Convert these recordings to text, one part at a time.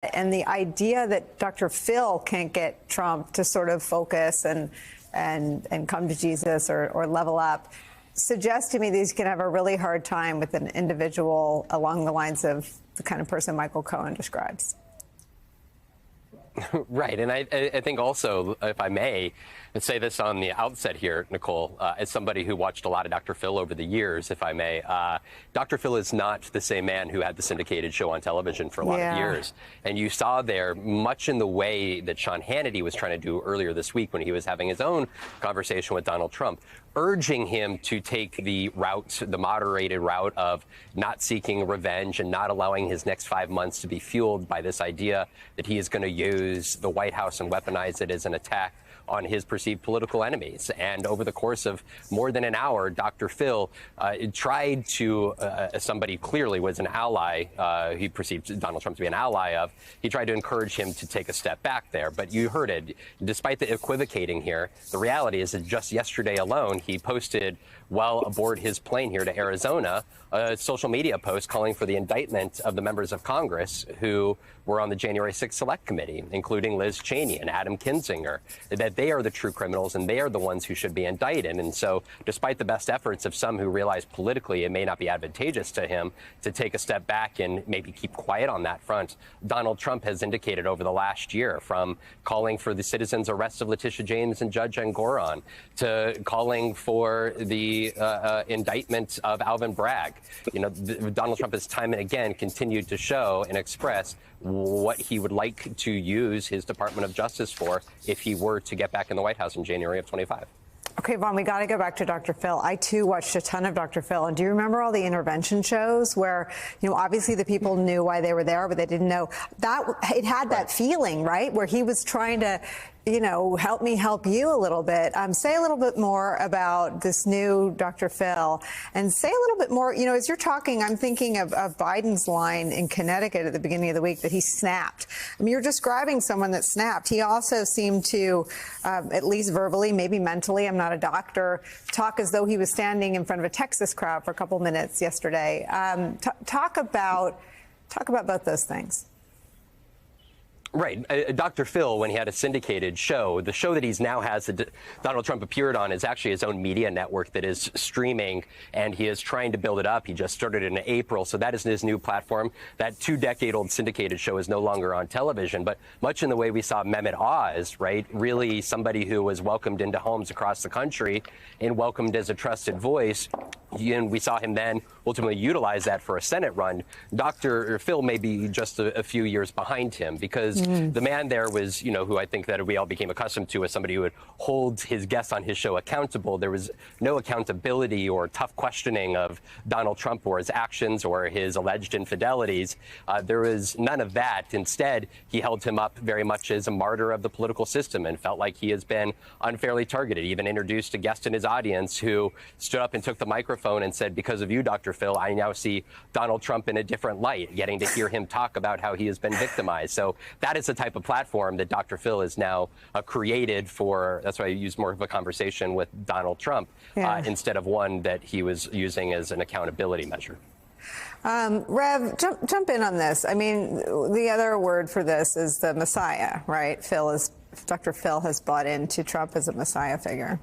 And the idea that Dr. Phil can't get Trump to sort of focus and come to Jesus or level up suggests to me that he's going to have a really hard time with an individual along the lines of the kind of person Michael Cohen describes. Right. And I think also, if I may, say this on the outset here, Nicole, as somebody who watched a lot of Dr. Phil over the years, if I may, Dr. Phil is not the same man who had the syndicated show on television for a lot of years. And you saw there much in the way that Sean Hannity was trying to do earlier this week when he was having his own conversation with Donald Trump, urging him to take the route, the moderated route of not seeking revenge and not allowing his next 5 months to be fueled by this idea that he is going to use the White House and weaponize it as an attack on his perceived political enemies. And over the course of more than an hour, Dr. Phil tried to, as somebody clearly was an ally, he perceived Donald Trump to be an ally of, he tried to encourage him to take a step back there. But you heard it. Despite the equivocating here, the reality is that just yesterday alone, he posted while aboard his plane here to Arizona, a social media post calling for the indictment of the members of Congress who were on the January 6th Select Committee, including Liz Cheney and Adam Kinzinger, that they are the true criminals and they are the ones who should be indicted. And so despite the best efforts of some who realize politically it may not be advantageous to him to take a step back and maybe keep quiet on that front, Donald Trump has indicated over the last year, from calling for the citizens' arrest of Letitia James and Judge Engoron to calling for the indictment of Alvin Bragg. You know, Donald Trump has time and again continued to show and express what he would like to use his Department of Justice for if he were to get back in the White House in January of 25. Okay, Vaughn, we got to go back to Dr. Phil. I, too, watched a ton of Dr. Phil. And do you remember all the intervention shows where, you know, obviously the people knew why they were there, but they didn't know that it had that feeling, right, where he was trying to, you know, help me help you a little bit. Say a little bit more about this new Dr. Phil, and say a little bit more, you know, as you're talking, I'm thinking of Biden's line in Connecticut at the beginning of the week that he snapped. I mean, you're describing someone that snapped. He also seemed to, at least verbally, maybe mentally, I'm not a doctor, talk as though he was standing in front of a Texas crowd for a couple minutes yesterday. Talk about both those things. Right. Dr. Phil, when he had a syndicated show, the show that he's now has that Donald Trump appeared on is actually his own media network that is streaming, and he is trying to build it up. He just started in April, so that is his new platform. That 2-decade-old syndicated show is no longer on television, but much in the way we saw Mehmet Oz, right, really somebody who was welcomed into homes across the country and welcomed as a trusted voice. And we saw him then ultimately utilize that for a Senate run. Dr. Phil may be just a few years behind him, because the man there was, you know, who I think that we all became accustomed to as somebody who would hold his guests on his show accountable. There was no accountability or tough questioning of Donald Trump or his actions or his alleged infidelities. There was none of that. Instead, he held him up very much as a martyr of the political system and felt like he has been unfairly targeted. He even introduced a guest in his audience who stood up and took the microphone and said, because of you, Dr. Phil, I now see Donald Trump in a different light, getting to hear him talk about how he has been victimized. So that is the type of platform that Dr. Phil is now created for. That's why I use more of a conversation with Donald Trump instead of one that he was using as an accountability measure. Rev, jump in on this. I mean, the other word for this is the Messiah, right? Dr. Phil has bought into Trump as a Messiah figure.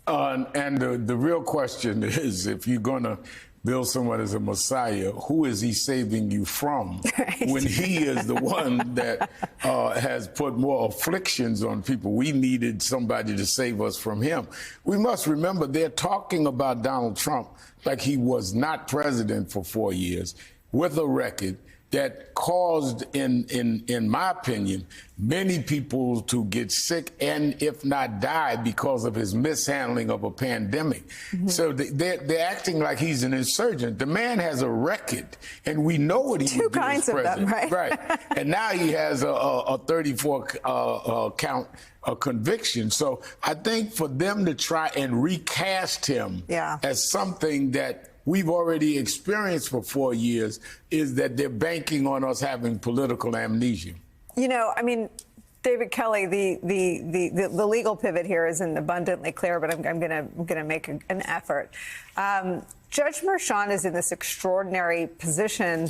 And the real question is, if you're going to build someone as a Messiah, who is he saving you from? Right. When he is the one that has put more afflictions on people? We needed somebody to save us from him. We must remember they're talking about Donald Trump like he was not president for 4 years, with a record that caused, in my opinion, many people to get sick and, if not die, because of his mishandling of a pandemic. So they're acting like he's an insurgent. The man has a record, and we know what he would do as president. Two kinds of them, right? And now he has a 34 count conviction. So I think for them to try and recast him as something that we've already experienced for 4 years is that they're banking on us having political amnesia. You know, I mean, David Kelly, the legal pivot here isn't abundantly clear, but I'm gonna make an effort. Judge Merchan is in this extraordinary position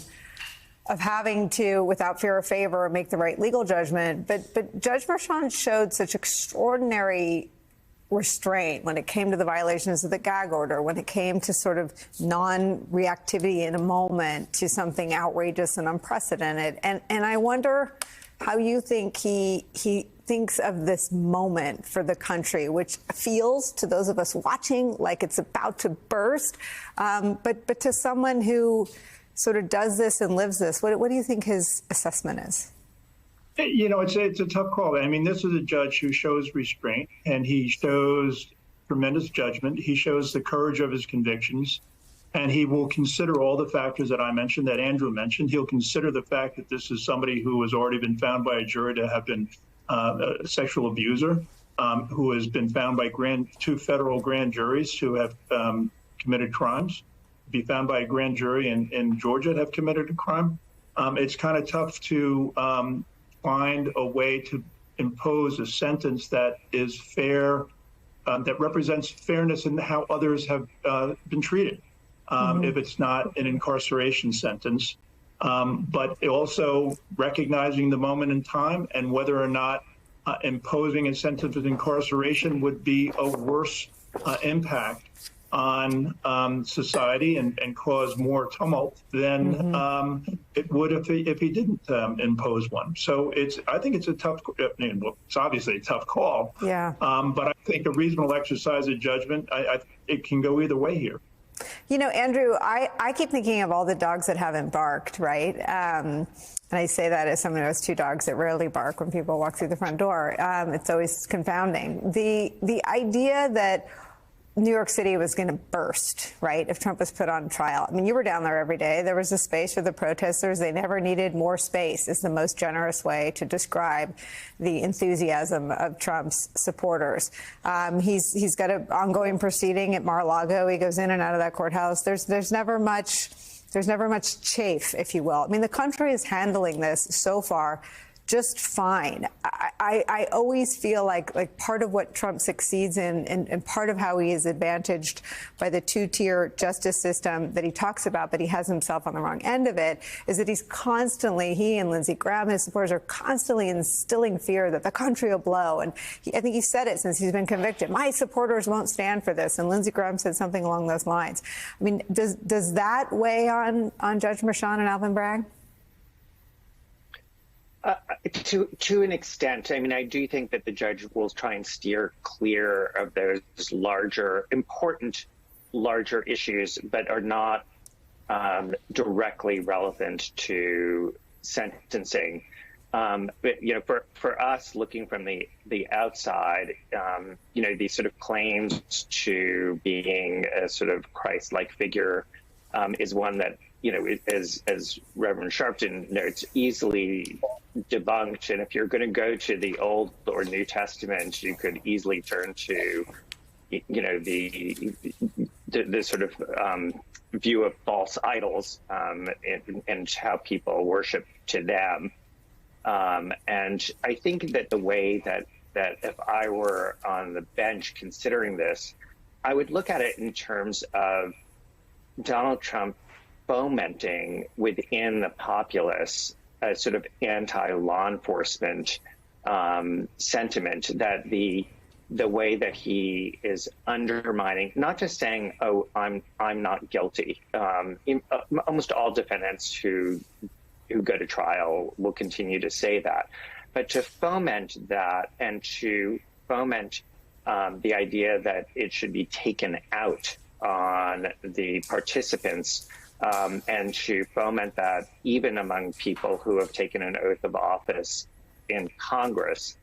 of having to, without fear or favor, make the right legal judgment. But Judge Merchan showed such extraordinary restraint when it came to the violations of the gag order, when it came to sort of non-reactivity in a moment to something outrageous and unprecedented. And I wonder how you think he thinks of this moment for the country, which feels to those of us watching like it's about to burst. But to someone who sort of does this and lives this, what do you think his assessment is? You know, it's a tough call. I mean, this is a judge who shows restraint, and he shows tremendous judgment. He shows the courage of his convictions, and he will consider all the factors that I mentioned, that Andrew mentioned. He'll consider the fact that this is somebody who has already been found by a jury to have been a sexual abuser, who has been found by two federal grand juries to have committed crimes, be found by a grand jury in Georgia to have committed a crime. It's kind of tough to find a way to impose a sentence that is fair, that represents fairness in how others have been treated, if it's not an incarceration sentence. But also recognizing the moment in time and whether or not imposing a sentence of incarceration would be a worse impact on society and cause more tumult than it would if he didn't impose one. So I think it's a tough, it's obviously a tough call. Yeah. But I think a reasonable exercise of judgment, it can go either way here. You know, Andrew, I keep thinking of all the dogs that haven't barked, right? And I say that as someone who has two dogs that rarely bark when people walk through the front door. It's always confounding. The idea that New York City was going to burst, right, if Trump was put on trial. I mean, you were down there every day. There was a space for the protesters. They never needed more space, is the most generous way to describe the enthusiasm of Trump's supporters. He's got an ongoing proceeding at Mar-a-Lago. He goes in and out of that courthouse. There's never much chafe, if you will. I mean, the country is handling this so far just fine. I always feel like part of what Trump succeeds in and part of how he is advantaged by the two-tier justice system that he talks about, but he has himself on the wrong end of it, is that he and Lindsey Graham, his supporters, are constantly instilling fear that the country will blow. And I think he said it since he's been convicted. My supporters won't stand for this. And Lindsey Graham said something along those lines. I mean, does that weigh on Judge Merchan and Alvin Bragg? To an extent. I mean, I do think that the judge will try and steer clear of those important issues, but are not directly relevant to sentencing. But, you know, for us looking from the outside, you know, these sort of claims to being a sort of Christ-like figure is one that, you know, as Reverend Sharpton notes, easily debunked. And if you're going to go to the Old or New Testament, you could easily turn to, you know, the sort of view of false idols and how people worship to them. And I think that the way that if I were on the bench considering this, I would look at it in terms of Donald Trump fomenting within the populace a sort of anti-law enforcement sentiment, that the way that he is undermining, not just saying, "Oh, I'm not guilty." Almost all defendants who go to trial will continue to say that, but to foment that and to foment the idea that it should be taken out on the participants. And to foment that even among people who have taken an oath of office in Congress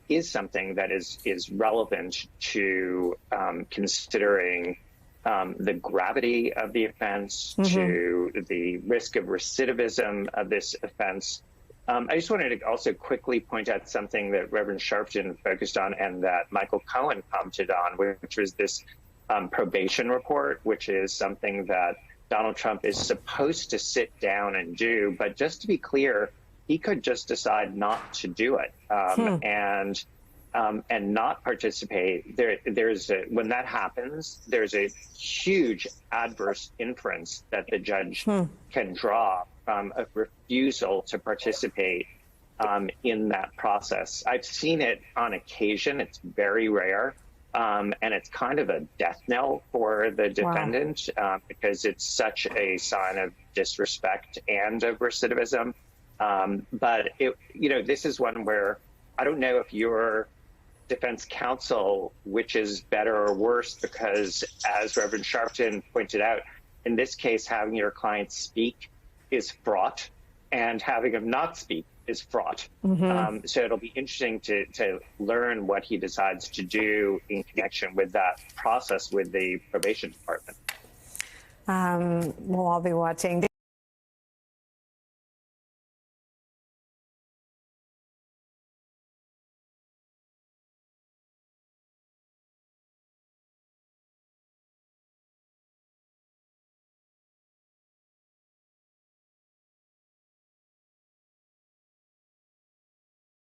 is something that is relevant to considering the gravity of the offense, to the risk of recidivism of this offense. I just wanted to also quickly point out something that Reverend Sharpton focused on and that Michael Cohen commented on, which was this probation report, which is something that Donald Trump is supposed to sit down and do. But just to be clear, he could just decide not to do it and not participate. When that happens, there's a huge adverse inference that the judge can draw a refusal to participate in that process. I've seen it on occasion. It's very rare. And it's kind of a death knell for the defendant because it's such a sign of disrespect and of recidivism. But this is one where I don't know if your defense counsel, which is better or worse, because as Reverend Sharpton pointed out, in this case, having your client speak is fraught, and having him not speak is fraught. So it'll be interesting to learn what he decides to do in connection with that process with the probation department. We'll all be watching.